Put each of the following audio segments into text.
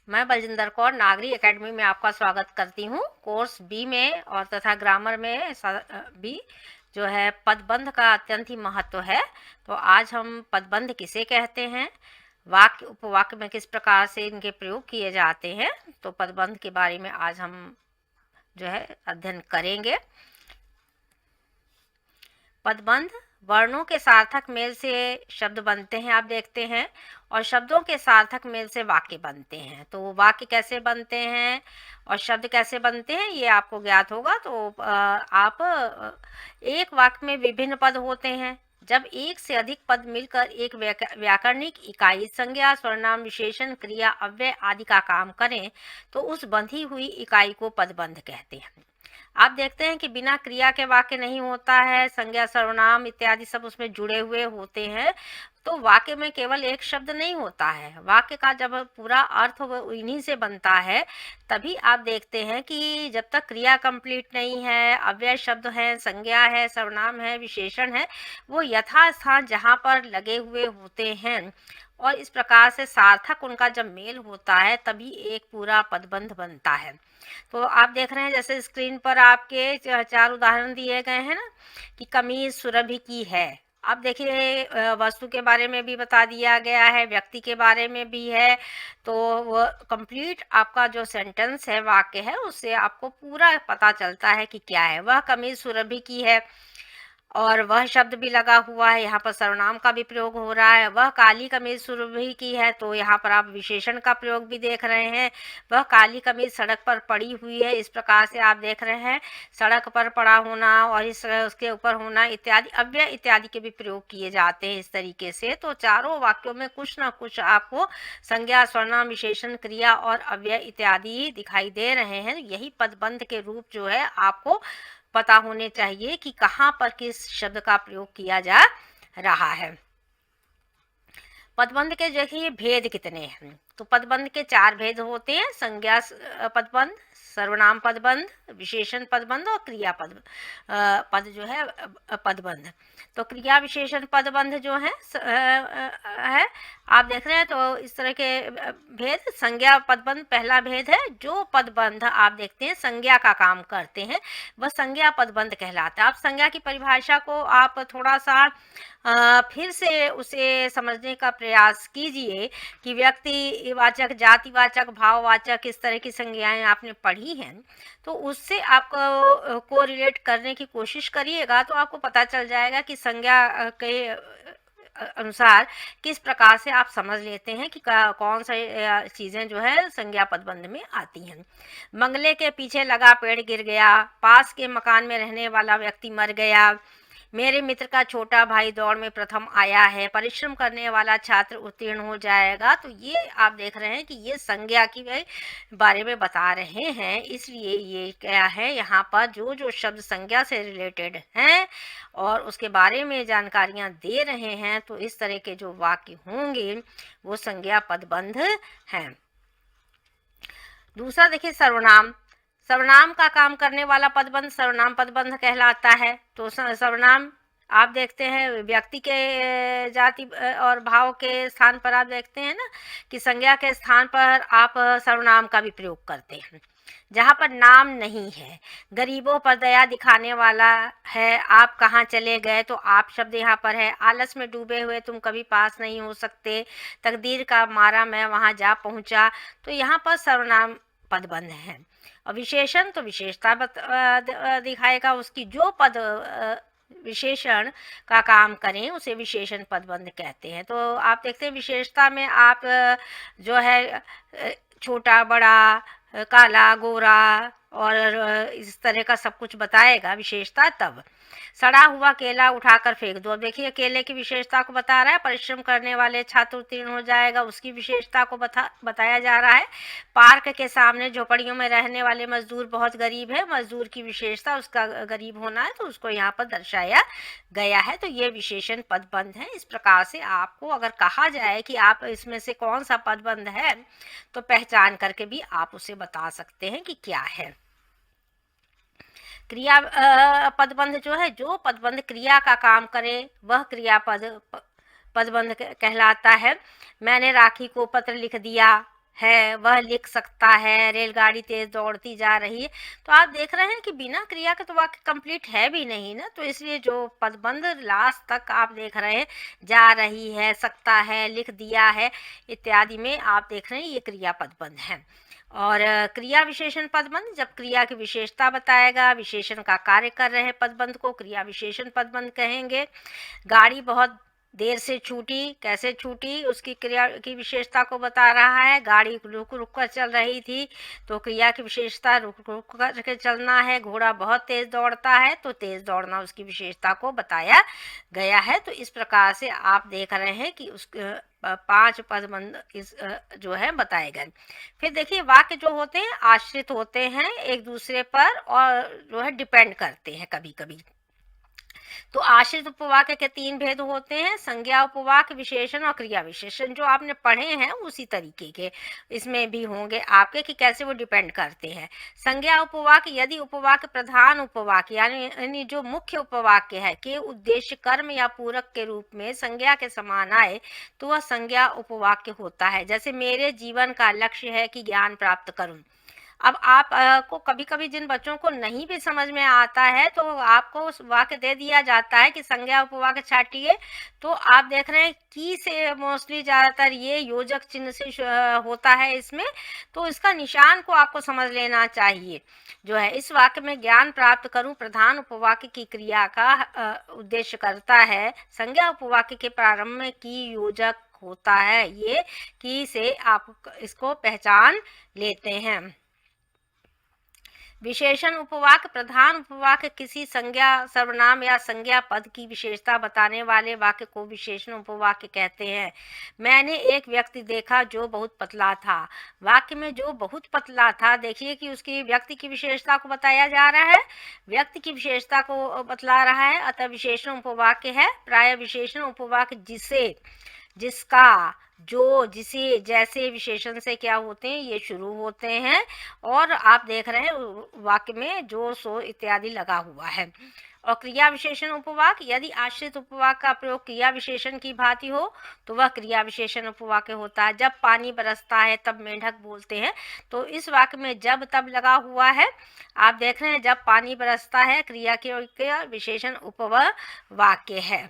मैं बलजिंदर कौर नागरी एकेडमी में आपका स्वागत करती हूँ। कोर्स बी में और तथा ग्रामर में भी जो है पदबंध का अत्यंत ही महत्व है। तो आज हम पदबंध किसे कहते हैं, वाक्य उपवाक्य में किस प्रकार से इनके प्रयोग किए जाते हैं, तो पदबंध के बारे में आज हम जो है अध्ययन करेंगे। पदबंध वर्णों के सार्थक मेल से शब्द बनते हैं, आप देखते हैं, और शब्दों के सार्थक मेल से वाक्य बनते हैं। तो वाक्य कैसे बनते हैं और शब्द कैसे बनते हैं ये आपको ज्ञात होगा। तो आप एक वाक्य में विभिन्न पद होते हैं। जब एक से अधिक पद मिलकर एक व्याकरणिक इकाई संज्ञा, सर्वनाम, विशेषण, क्रिया, अव्यय आदि का काम करें तो उस बंधी हुई इकाई को पदबंध कहते हैं। आप देखते हैं कि बिना क्रिया के वाक्य नहीं होता है, संज्ञा, सर्वनाम इत्यादि सब उसमें जुड़े हुए होते हैं। तो वाक्य में केवल एक शब्द नहीं होता है, वाक्य का जब पूरा अर्थ इन्हीं से बनता है, तभी आप देखते हैं कि जब तक क्रिया कंप्लीट नहीं है, अव्यय शब्द है, संज्ञा है, सर्वनाम है, विशेषण है, वो यथास्थान जहाँ पर लगे हुए होते हैं और इस प्रकार से सार्थक उनका जब मेल होता है तभी एक पूरा पदबंध बनता है। तो आप देख रहे हैं जैसे स्क्रीन पर आपके चार उदाहरण दिए गए हैं ना, कि कमीज सुरभि की है। अब देखिए वस्तु के बारे में भी बता दिया गया है, व्यक्ति के बारे में भी है। तो वो कंप्लीट आपका जो सेंटेंस है, वाक्य है, उससे आपको पूरा पता चलता है कि क्या है। वह कमीज सुरभि की है और वह शब्द भी लगा हुआ है, यहाँ पर सर्वनाम का भी प्रयोग हो रहा है। वह काली कमीज सुरभि की है, तो यहाँ पर आप विशेषण का प्रयोग भी देख रहे हैं। वह काली कमीज सड़क पर पड़ी हुई है, इस प्रकार से आप देख रहे हैं सड़क पर पड़ा होना और इस उसके ऊपर होना इत्यादि, अव्यय इत्यादि के भी प्रयोग किए जाते हैं इस तरीके से। तो चारों वाक्यों में कुछ ना कुछ आपको संज्ञा, सर्वनाम, विशेषण, क्रिया और अव्यय इत्यादि दिखाई दे रहे हैं। यही पदबंध के रूप जो है आपको पता होने चाहिए कि कहाँ पर किस शब्द का प्रयोग किया जा रहा है। पदबंध के देखिए भेद कितने हैं। तो पदबंध के चार भेद होते हैं: संज्ञा पदबंध, सर्वनाम पदबंध, विशेषण पदबंध और क्रिया पद जो है पदबंध। तो क्रिया विशेषण पदबंध जो है आप देख रहे हैं। तो इस तरह के भेद, संज्ञा पदबंध पहला भेद है। जो पदबंध आप देखते हैं संज्ञा का काम करते हैं वह संज्ञा पदबंध कहलाता है। आप संज्ञा की परिभाषा को आप थोड़ा सा फिर से उसे समझने का प्रयास कीजिए कि व्यक्तिवाचक, जातिवाचक, भाववाचक, इस तरह की संज्ञाएं आपने पढ़ी हैं, तो उससे आपको को रिलेट करने की कोशिश करिएगा तो आपको पता चल जाएगा कि संज्ञा के अनुसार किस प्रकार से आप समझ लेते हैं कि कौन सा चीज़ें जो है संज्ञा पदबंध में आती हैं। बंगले के पीछे लगा पेड़ गिर गया, पास के मकान में रहने वाला व्यक्ति मर गया, मेरे मित्र का छोटा भाई दौड़ में प्रथम आया है, परिश्रम करने वाला छात्र उत्तीर्ण हो जाएगा। तो ये आप देख रहे हैं कि ये संज्ञा की बारे में बता रहे हैं। इसलिए ये क्या है, यहाँ पर जो जो शब्द संज्ञा से रिलेटेड हैं और उसके बारे में जानकारियाँ दे रहे हैं, तो इस तरह के जो वाक्य होंगे वो संज्ञा पदबंध हैं। दूसरा देखिए सर्वनाम। सर्वनाम का काम करने वाला पदबंध सर्वनाम पदबंध कहलाता है। तो सर्वनाम आप देखते हैं व्यक्ति के जाति और भाव के स्थान पर आप देखते हैं ना कि संज्ञा के स्थान पर आप सर्वनाम का भी प्रयोग करते हैं। जहाँ पर नाम नहीं है, गरीबों पर दया दिखाने वाला है, आप कहाँ चले गए, तो आप शब्द यहाँ पर है। आलस में डूबे हुए तुम कभी पास नहीं हो सकते, तकदीर का मारा मैं वहाँ जा पहुँचा, तो यहाँ पर सर्वनाम पदबंध है। और विशेषण तो विशेषता दिखाएगा, उसकी जो पद विशेषण का काम करें उसे विशेषण पदबंध कहते हैं। तो आप देखते हैं विशेषता में आप जो है छोटा, बड़ा, काला, गोरा और इस तरह का सब कुछ बताएगा विशेषता। तब सड़ा हुआ केला उठाकर फेंक दो। अब देखिए केले की विशेषता को बता रहा है, परिश्रम करने वाले छात्र उत्तीर्ण हो जाएगा उसकी विशेषता को बताया जा रहा है। पार्क के सामने झोपड़ियों में रहने वाले मजदूर बहुत गरीब है, मजदूर की विशेषता उसका गरीब होना है, तो उसको यहाँ पर दर्शाया गया है। तो ये विशेषण पदबंध है। इस प्रकार से आपको अगर कहा जाए कि आप इसमें से कौन सा पदबंध है, तो पहचान करके भी आप उसे बता सकते हैं कि क्या है। क्रिया पदबंध जो है, जो पदबंध क्रिया का काम करे वह पदबंध कहलाता है। मैंने राखी को पत्र लिख दिया, है वह लिख सकता है, रेलगाड़ी तेज दौड़ती जा रही है। तो आप देख रहे हैं कि बिना क्रिया के तो वाक्य कंप्लीट है भी नहीं ना, तो इसलिए जो पदबंध लास्ट तक आप देख रहे हैं, जा रही है, सकता है, लिख दिया है इत्यादि में आप देख रहे हैं ये क्रिया पदबंध है। और क्रिया विशेषण पदबंध जब क्रिया की विशेषता बताएगा, विशेषण का कार्य कर रहे पदबंध को क्रिया विशेषण पदबंध कहेंगे। गाड़ी बहुत देर से छूटी, कैसे छूटी उसकी क्रिया की विशेषता को बता रहा है। गाड़ी रुक रुक कर चल रही थी, तो क्रिया की विशेषता रुक रुक कर के चलना है। घोड़ा बहुत तेज दौड़ता है, तो तेज दौड़ना उसकी विशेषता को बताया गया है। तो इस प्रकार से आप देख रहे हैं कि उस 5 पदबंध इस जो है बताए गए। फिर देखिए वाक्य जो होते हैं आश्रित होते हैं एक दूसरे पर और जो है डिपेंड करते हैं कभी कभी। तो आश्रित उपवाक्य के 3 भेद होते हैं, संज्ञा उपवाक्य, विशेषण और क्रिया विशेषण। जो आपने पढ़े हैं उसी तरीके के इसमें भी होंगे आपके कि कैसे वो डिपेंड करते हैं। संज्ञा उपवाक्य यदि उपवाक्य प्रधान उपवाक्य यानी जो मुख्य उपवाक्य है के उद्देश्य कर्म या पूरक के रूप में संज्ञा के समान आए तो वह संज्ञा उपवाक्य होता है। जैसे मेरे जीवन का लक्ष्य है कि ज्ञान प्राप्त करूं। अब आप को कभी-कभी जिन बच्चों को नहीं भी समझ में आता है तो आपको उस वाक्य दे दिया जाता है कि संज्ञा उपवाक्य छाटिए। तो आप देख रहे हैं की से मोस्टली ज़्यादातर ये योजक चिन्ह से होता है इसमें, तो इसका निशान को आपको समझ लेना चाहिए। जो है इस वाक्य में ज्ञान प्राप्त करूं प्रधान उपवाक्य की क्रिया का उद्देश्य करता है। संज्ञा उपवाक्य के प्रारंभ में की योजक होता है। ये की से आप इसको पहचान लेते हैं। विशेषण उपवाक्य प्रधान उपवाक्य किसी संज्ञा सर्वनाम या संज्ञा पद की विशेषता बताने वाले वाक्य को विशेषण उपवाक्य कहते हैं। मैंने एक व्यक्ति देखा जो बहुत पतला था। वाक्य में जो बहुत पतला था देखिए कि उसकी व्यक्ति की विशेषता को बताया जा रहा है, व्यक्ति की विशेषता को बतला रहा है, अतः विशेषण उपवाक्य है। प्राय विशेषण उपवाक्य जिसे, जिसका, जो, जिसे, जैसे विशेषण से क्या होते हैं ये शुरू होते हैं। और आप देख रहे हैं वाक्य में जो, सो इत्यादि लगा हुआ है। और क्रिया विशेषण उपवाक्य यदि आश्रित उपवाक्य का प्रयोग क्रिया विशेषण की भांति हो तो वह क्रिया विशेषण उपवाक्य होता है। जब पानी बरसता है तब मेंढक बोलते हैं। तो इस वाक्य में जब तब लगा हुआ है। आप देख रहे हैं जब पानी बरसता है क्रिया के विशेषण उपवाक्य है।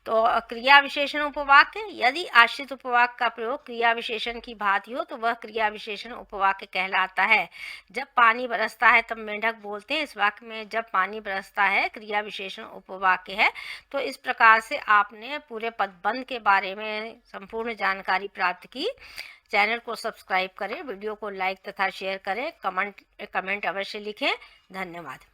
तो क्रिया विशेषण उपवाक्य यदि आश्रित उपवाक्य का प्रयोग क्रिया विशेषण की भांति हो तो वह क्रिया विशेषण उपवाक्य कहलाता है। जब पानी बरसता है तब मेंढक बोलते हैं। इस वाक्य में जब पानी बरसता है क्रिया विशेषण उपवाक्य है। तो इस प्रकार से आपने पूरे पदबंध के बारे में संपूर्ण जानकारी प्राप्त की। चैनल को सब्सक्राइब करें, वीडियो को लाइक तथा शेयर करें, कमेंट अवश्य लिखें। धन्यवाद।